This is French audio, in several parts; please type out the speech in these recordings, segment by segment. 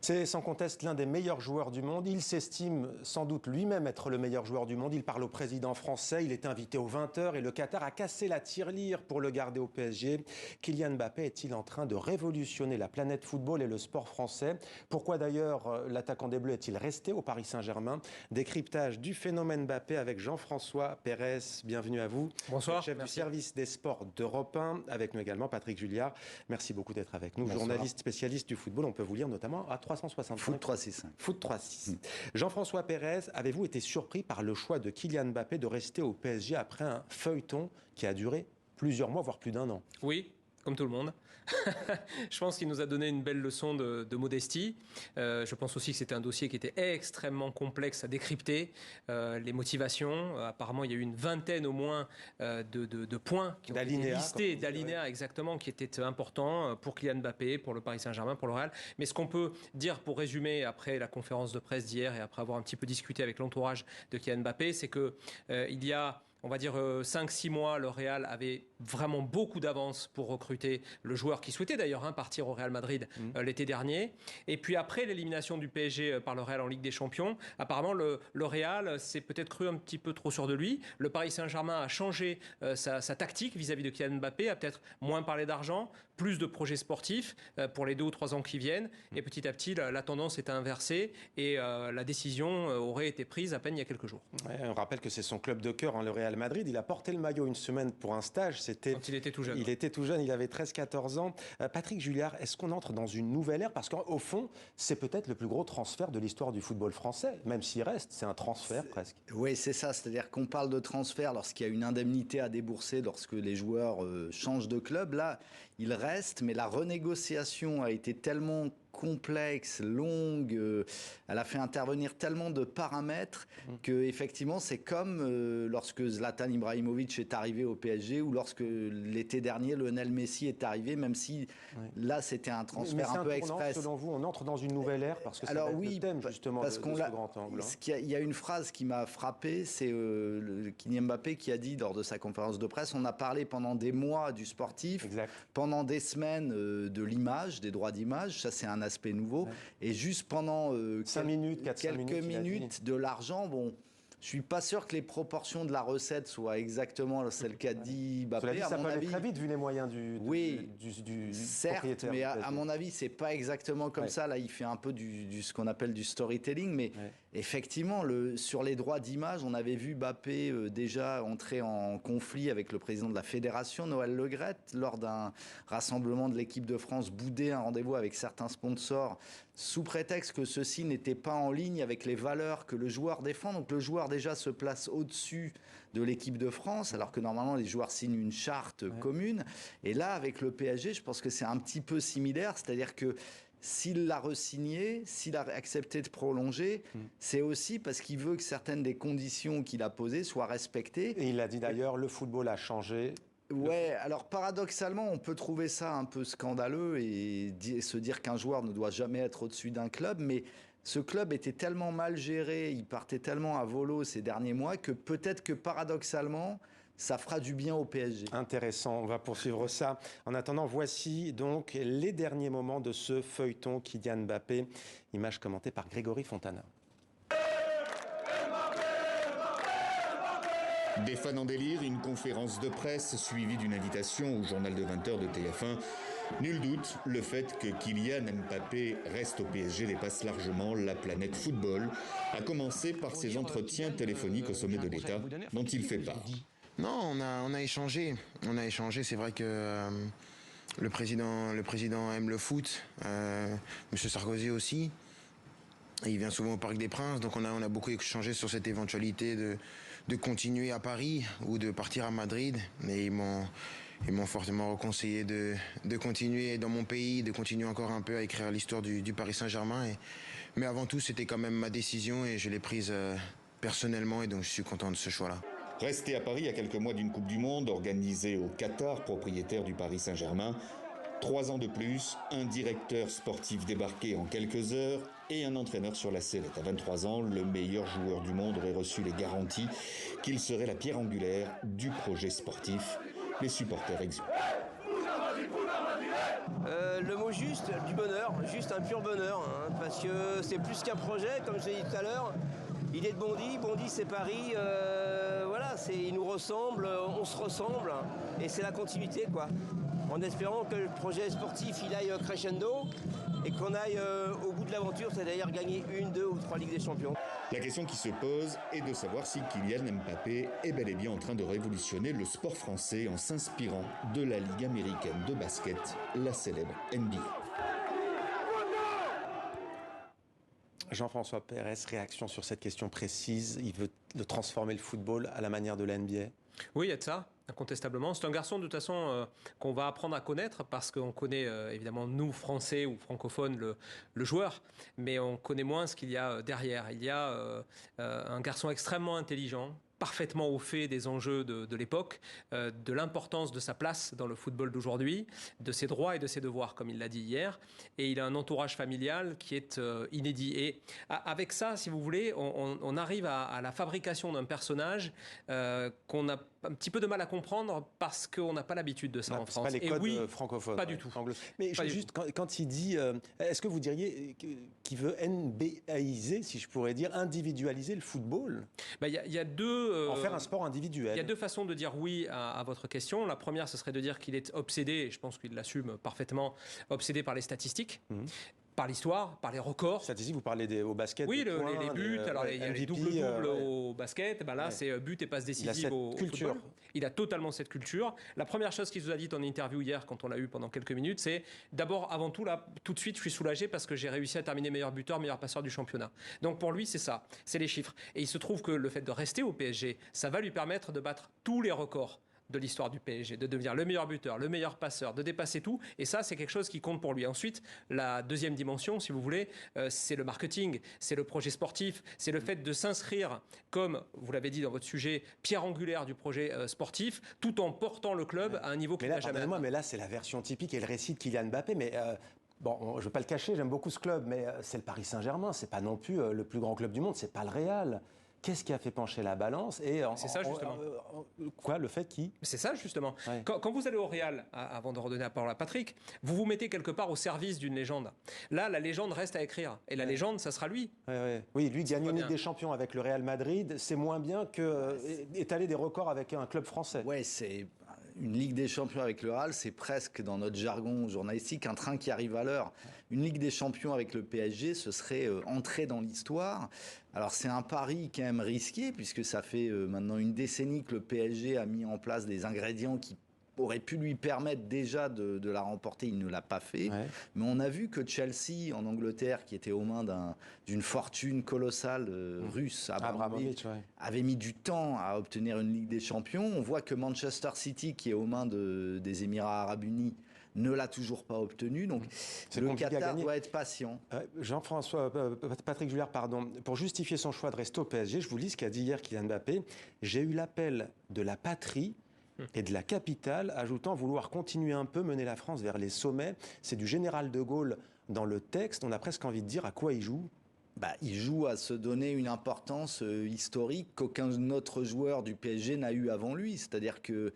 C'est sans conteste l'un des meilleurs joueurs du monde. Il s'estime sans doute lui-même être le meilleur joueur du monde. Il parle au président français, il est invité aux 20h et le Qatar a cassé la tirelire pour le garder au PSG. Kylian Mbappé est-il en train de révolutionner la planète football et le sport français? Pourquoi d'ailleurs l'attaquant des Bleus est-il resté au Paris Saint-Germain? Décryptage du phénomène Mbappé avec Jean-François Pérez. Bienvenue à vous. Bonsoir. Chef du service des sports d'Europe 1. Avec nous également Patrick Julliard. Merci beaucoup d'être avec nous. Bonsoir. Journaliste spécialiste du football. On peut vous lire notamment à 365. Foot 365. Foot 365. Jean-François Pérez, avez-vous été surpris par le choix de Kylian Mbappé de rester au PSG après un feuilleton qui a duré plusieurs mois, voire plus d'un an? Oui. Comme tout le monde. Je pense qu'il nous a donné une belle leçon de modestie. Je pense aussi que c'était un dossier qui était extrêmement complexe à décrypter. Les motivations, apparemment il y a eu une vingtaine au moins de points qui ont été listés, d'alinéas exactement, qui étaient importants pour Kylian Mbappé, pour le Paris Saint-Germain, pour le Real. Mais ce qu'on peut dire pour résumer après la conférence de presse d'hier et après avoir un petit peu discuté avec l'entourage de Kylian Mbappé, c'est que il y a, on va dire 5-6 mois, le Real avait vraiment beaucoup d'avance pour recruter le joueur qui souhaitait d'ailleurs partir au Real Madrid l'été dernier. Et puis après l'élimination du PSG par le Real en Ligue des Champions, apparemment le Real s'est peut-être cru un petit peu trop sûr de lui. Le Paris Saint-Germain a changé sa tactique vis-à-vis de Kylian Mbappé, a peut-être moins parlé d'argent, plus de projets sportifs pour les 2 ou 3 ans qui viennent. Et petit à petit, la tendance est inversée et la décision aurait été prise à peine il y a quelques jours. Ouais, on rappelle que c'est son club de cœur, le Real Madrid. Il a porté le maillot une semaine pour un stage. Quand il était tout jeune. Il était tout jeune, il avait 13-14 ans. Patrick Julliard, est-ce qu'on entre dans une nouvelle ère? Parce qu'au fond, c'est peut-être le plus gros transfert de l'histoire du football français. Même s'il reste, c'est un transfert presque. Oui, c'est ça. C'est-à-dire qu'on parle de transfert lorsqu'il y a une indemnité à débourser, lorsque les joueurs changent de club. Là, il reste, mais la renégociation a été tellement complexe, longue, elle a fait intervenir tellement de paramètres que effectivement c'est comme lorsque Zlatan Ibrahimovic est arrivé au PSG ou lorsque l'été dernier Lionel Messi est arrivé, même si là c'était un transfert un peu express. Selon vous, on entre dans une nouvelle ère parce que ça alors va être oui, le thème justement parce de qu'on ce grand angle. Il y a une phrase qui m'a frappé, c'est Kylian Mbappé qui a dit lors de sa conférence de presse, on a parlé pendant des mois du sportif, pendant des semaines de l'image, des droits d'image, ça c'est un aspect nouveau. Et juste pendant quelques minutes de l'argent, bon, je suis pas sûr que les proportions de la recette soient exactement celles qu'a dit Mbappé. Cela dit, ça peut aller très vite vu les moyens du certes, propriétaire. Mais à mon avis, c'est pas exactement comme ça. Là, il fait un peu ce qu'on appelle du storytelling, mais effectivement, sur les droits d'image, on avait vu Mbappé déjà entrer en conflit avec le président de la fédération, Noël Le Graët, lors d'un rassemblement de l'équipe de France, bouder un rendez-vous avec certains sponsors sous prétexte que ceux-ci n'étaient pas en ligne avec les valeurs que le joueur défend. Donc le joueur déjà se place au-dessus de l'équipe de France, alors que normalement les joueurs signent une charte commune. Et là, avec le PSG, je pense que c'est un petit peu similaire, c'est-à-dire que s'il l'a re-signé, s'il a accepté de prolonger, c'est aussi parce qu'il veut que certaines des conditions qu'il a posées soient respectées. Et il a dit d'ailleurs, le football a changé. Ouais, alors paradoxalement, on peut trouver ça un peu scandaleux et se dire qu'un joueur ne doit jamais être au-dessus d'un club, mais ce club était tellement mal géré, il partait tellement à volo ces derniers mois que peut-être que paradoxalement, ça fera du bien au PSG. Intéressant, on va poursuivre ça. En attendant, voici donc les derniers moments de ce feuilleton Kylian Mbappé, image commentée par Grégory Fontana. Des fans en délire, une conférence de presse suivie d'une invitation au journal de 20h de TF1. Nul doute, le fait que Kylian Mbappé reste au PSG dépasse largement la planète football, à commencer par ses entretiens téléphoniques au sommet de l'État, dont il fait part. Non, on a échangé. C'est vrai que le président aime le foot, Monsieur Sarkozy aussi. Il vient souvent au Parc des Princes, donc on a beaucoup échangé sur cette éventualité de continuer à Paris ou de partir à Madrid. Mais ils m'ont fortement reconseillé de continuer dans mon pays, de continuer encore un peu à écrire l'histoire du Paris Saint-Germain. Mais avant tout, c'était quand même ma décision et je l'ai prise personnellement et donc je suis content de ce choix-là. Resté à Paris à quelques mois d'une Coupe du Monde organisée au Qatar, propriétaire du Paris Saint-Germain, 3 ans de plus, un directeur sportif débarqué en quelques heures et un entraîneur sur la sellette. À 23 ans, le meilleur joueur du monde aurait reçu les garanties qu'il serait la pierre angulaire du projet sportif. Les supporters exultent. Le mot juste, du bonheur, juste un pur bonheur, hein, parce que c'est plus qu'un projet, comme je l'ai dit tout à l'heure. Il est de Bondy, Bondy c'est Paris, voilà, il nous ressemble, on se ressemble, et c'est la continuité, quoi. En espérant que le projet sportif il aille crescendo et qu'on aille au bout de l'aventure, c'est-à-dire gagner 1, 2 ou 3 Ligues des Champions. La question qui se pose est de savoir si Kylian Mbappé est bel et bien en train de révolutionner le sport français en s'inspirant de la Ligue américaine de basket, la célèbre NBA. Jean-François Pérez, réaction sur cette question précise. Il veut transformer le football à la manière de la NBA. Oui, il y a de ça, incontestablement. C'est un garçon, de toute façon, qu'on va apprendre à connaître parce qu'on connaît, évidemment, nous, Français ou francophones, le joueur, mais on connaît moins ce qu'il y a derrière. Il y a un garçon extrêmement intelligent, parfaitement au fait des enjeux de l'époque, de l'importance de sa place dans le football d'aujourd'hui, de ses droits et de ses devoirs, comme il l'a dit hier. Et il a un entourage familial qui est inédit. Et avec ça, si vous voulez, on arrive à la fabrication d'un personnage qu'on a un petit peu de mal à comprendre parce qu'on n'a pas l'habitude de ça en France. C'est pas les codes francophones. Pas du tout. Mais juste, quand il dit, est-ce que vous diriez qu'il veut NBAiser, si je pourrais dire, individualiser le football? Il y a deux... en faire un sport individuel. Il y a deux façons de dire oui à votre question. La première, ce serait de dire qu'il est obsédé, et je pense qu'il l'assume parfaitement, obsédé par les statistiques. Par l'histoire, par les records. Statistiques, vous parlez au basket. Oui, les buts. Alors, il y a les double-double au basket. Là, c'est but et passe décisive au football. Il a totalement cette culture. La première chose qu'il nous a dit en interview hier, quand on l'a eu pendant quelques minutes, c'est d'abord, avant tout, là, tout de suite, je suis soulagé parce que j'ai réussi à terminer meilleur buteur, meilleur passeur du championnat. Donc, pour lui, c'est ça. C'est les chiffres. Et il se trouve que le fait de rester au PSG, ça va lui permettre de battre tous les records de l'histoire du PSG, de devenir le meilleur buteur, le meilleur passeur, de dépasser tout. Et ça, c'est quelque chose qui compte pour lui. Ensuite, la deuxième dimension, si vous voulez, c'est le marketing, c'est le projet sportif, c'est le fait de s'inscrire, comme vous l'avez dit dans votre sujet, pierre angulaire du projet sportif, tout en portant le club à un niveau qu'il n'a jamais atteint. Mais là, c'est la version typique et le récit de Kylian Mbappé. Mais bon, je ne vais pas le cacher, j'aime beaucoup ce club, mais c'est le Paris Saint-Germain. C'est pas non plus le plus grand club du monde. C'est pas le Real. Qu'est-ce qui a fait pencher la balance? C'est ça, justement. Quoi, le fait qui? C'est ça, justement. Ouais. Quand vous allez au Real, avant de redonner la parole à Patrick, vous vous mettez quelque part au service d'une légende. Là, la légende reste à écrire. Et la légende, ça sera lui. Oui, lui, gagner une Ligue des Champions avec le Real Madrid, c'est moins bien que étaler des records avec un club français. Ouais, c'est une Ligue des Champions avec le Real, c'est presque, dans notre jargon journalistique, un train qui arrive à l'heure. Une Ligue des Champions avec le PSG, ce serait entrer dans l'histoire. Alors c'est un pari quand même risqué, puisque ça fait maintenant une décennie que le PSG a mis en place des ingrédients qui auraient pu lui permettre déjà de la remporter. Il ne l'a pas fait. Ouais. Mais on a vu que Chelsea, en Angleterre, qui était aux mains d'une fortune colossale russe, Abramovich, avait mis du temps à obtenir une Ligue des Champions. On voit que Manchester City, qui est aux mains des Émirats Arabes Unis, ne l'a toujours pas obtenu, donc le Qatar doit être patient. Patrick Juillard, pardon. Pour justifier son choix de rester au PSG, je vous lis ce qu'a dit hier Kylian Mbappé. J'ai eu l'appel de la patrie et de la capitale, ajoutant vouloir continuer un peu, mener la France vers les sommets. C'est du général de Gaulle dans le texte. On a presque envie de dire à quoi il joue. Il joue à se donner une importance historique qu'aucun autre joueur du PSG n'a eu avant lui. C'est-à-dire que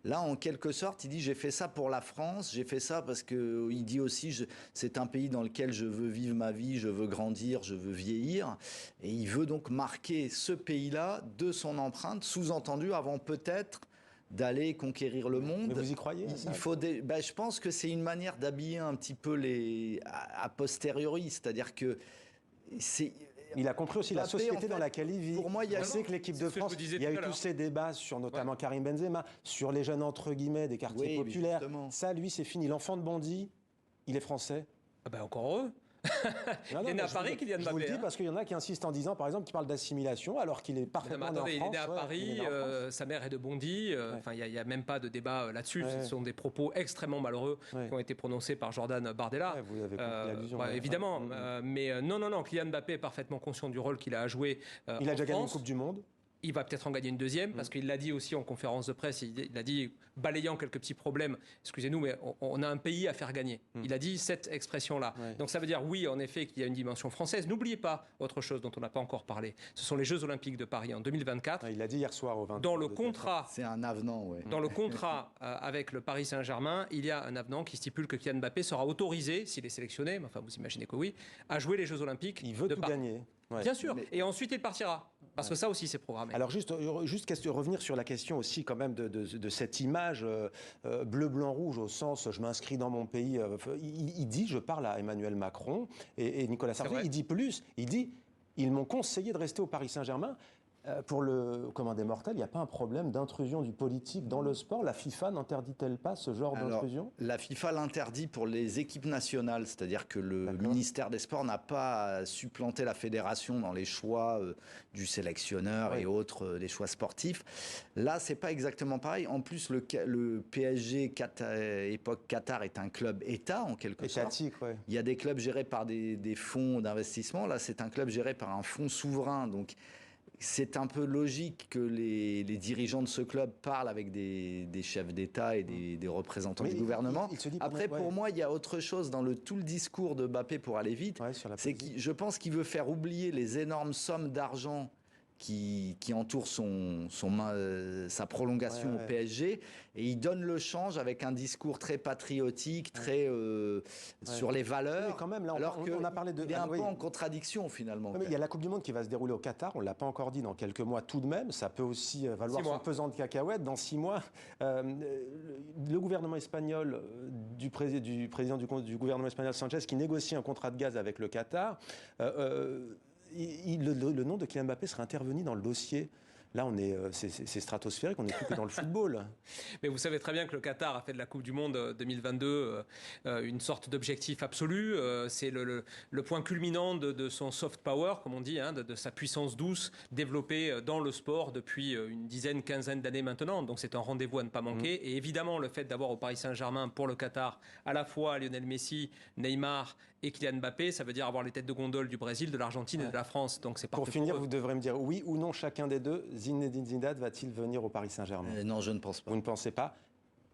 là, en quelque sorte, il dit « j'ai fait ça pour la France, j'ai fait ça parce qu'il dit aussi c'est un pays dans lequel je veux vivre ma vie, je veux grandir, je veux vieillir ». Et il veut donc marquer ce pays-là de son empreinte, sous-entendu avant peut-être d'aller conquérir le monde. Mais vous y croyez ça? Je pense que c'est une manière d'habiller un petit peu a posteriori, c'est-à-dire que il a compris aussi la société dans laquelle il vit. Pour moi, on sait que l'équipe de France, il y a eu tous ces débats sur notamment Karim Benzema, sur les jeunes entre guillemets des quartiers populaires. Ça, lui, c'est fini. L'enfant de Bondy, il est français. Encore heureux. Il est né à Paris, Kylian Mbappé. Je vous le dis parce qu'il y en a qui insistent en disant, par exemple, qu'il parle d'assimilation alors qu'il est parfaitement né en France. Il est né à Paris, sa mère est de Bondy. Il n'y a même pas de débat là-dessus. Ce sont des propos extrêmement malheureux qui ont été prononcés par Jordan Bardella. Vous avez compris l'allusion. Évidemment. Mais non, Kylian Mbappé est parfaitement conscient du rôle qu'il a à jouer. Il a déjà gagné une Coupe du Monde. Il va peut-être en gagner une deuxième, parce qu'il l'a dit aussi en conférence de presse, il a dit, balayant quelques petits problèmes, excusez-nous, mais on a un pays à faire gagner. Il a dit cette expression-là. Ouais. Donc ça veut dire, oui, en effet, qu'il y a une dimension française. N'oubliez pas autre chose dont on n'a pas encore parlé. Ce sont les Jeux Olympiques de Paris en 2024. Il l'a dit hier soir au 20. Dans le contrat... C'est un avenant, ouais. Dans le contrat avec le Paris Saint-Germain, il y a un avenant qui stipule que Kylian Mbappé sera autorisé, s'il est sélectionné, mais enfin vous imaginez que oui, à jouer les Jeux Olympiques. Il veut tout gagner. Ouais. Bien sûr. Et ensuite il partira. Parce que ça aussi c'est programmé. Alors juste revenir sur la question aussi quand même de cette image bleu, blanc, rouge au sens je m'inscris dans mon pays. Il dit, je parle à Emmanuel Macron et Nicolas Sarkozy, il dit plus, il dit ils m'ont conseillé de rester au Paris Saint-Germain. Pour le commun des mortels, il n'y a pas un problème d'intrusion du politique dans le sport? La FIFA n'interdit-elle pas ce genre d'intrusion? La FIFA l'interdit pour les équipes nationales, c'est-à-dire que le ministère des Sports n'a pas à supplanter la fédération dans les choix du sélectionneur et autres, des choix sportifs. Là, c'est pas exactement pareil. En plus, le PSG époque Qatar est un club État en quelque sorte. Ouais. Il y a des clubs gérés par des fonds d'investissement. Là, c'est un club géré par un fonds souverain. Donc, c'est un peu logique que les dirigeants de ce club parlent avec des chefs d'État et des représentants du gouvernement. Après, pour moi, il y a autre chose dans tout le discours de Mbappé pour aller vite. C'est que je pense qu'il veut faire oublier les énormes sommes d'argent qui entourent sa prolongation au PSG, et il donne le change avec un discours très patriotique, très sur les valeurs, quand même, là, alors on a parlé de... il est un peu en contradiction finalement. Il y a la Coupe du Monde qui va se dérouler au Qatar, on ne l'a pas encore dit, dans quelques mois tout de même, ça peut aussi valoir son pesant de cacahuètes dans 6 mois. Le gouvernement espagnol, du président du gouvernement espagnol Sanchez, qui négocie un contrat de gaz avec le Qatar, le nom de Kylian Mbappé serait intervenu dans le dossier. Là, c'est stratosphérique, on n'est plus que dans le football. Mais vous savez très bien que le Qatar a fait de la Coupe du Monde 2022 une sorte d'objectif absolu. C'est le point culminant de son soft power, comme on dit, de sa puissance douce développée dans le sport depuis une dizaine, quinzaine d'années maintenant. Donc c'est un rendez-vous à ne pas manquer. Et évidemment, le fait d'avoir au Paris Saint-Germain pour le Qatar à la fois Lionel Messi, Neymar et Kylian Mbappé, ça veut dire avoir les têtes de gondole du Brésil, de l'Argentine et de la France. Donc c'est pour finir, vous devrez me dire oui ou non, chacun des deux, Zinedine Zidane va-t-il venir au Paris Saint-Germain? Non, je ne pense pas. Vous ne pensez pas?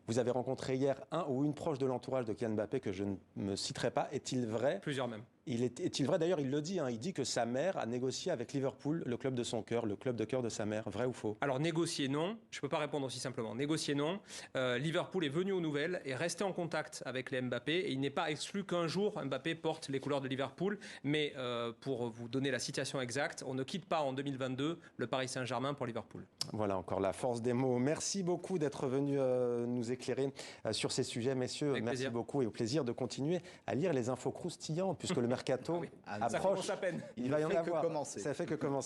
Vous avez rencontré hier un ou une proche de l'entourage de Kylian Mbappé que je ne me citerai pas. Est-il vrai? Plusieurs même. Est-il vrai, d'ailleurs, il le dit, il dit que sa mère a négocié avec Liverpool, le club de son cœur, le club de cœur de sa mère. Vrai ou faux? Alors, négocier, non. Je ne peux pas répondre aussi simplement. Négocier, non. Liverpool est venu aux nouvelles et resté en contact avec les Mbappé. Et il n'est pas exclu qu'un jour, Mbappé porte les couleurs de Liverpool. Mais pour vous donner la situation exacte, on ne quitte pas en 2022 le Paris Saint-Germain pour Liverpool. Voilà, encore la force des mots. Merci beaucoup d'être venu nous éclairer sur ces sujets, messieurs. Avec merci plaisir. beaucoup et au plaisir de continuer à lire les infos croustillantes, puisque le mercato approche. Ça commence à peine. Il va y en avoir. commencer. Ça fait que commencer.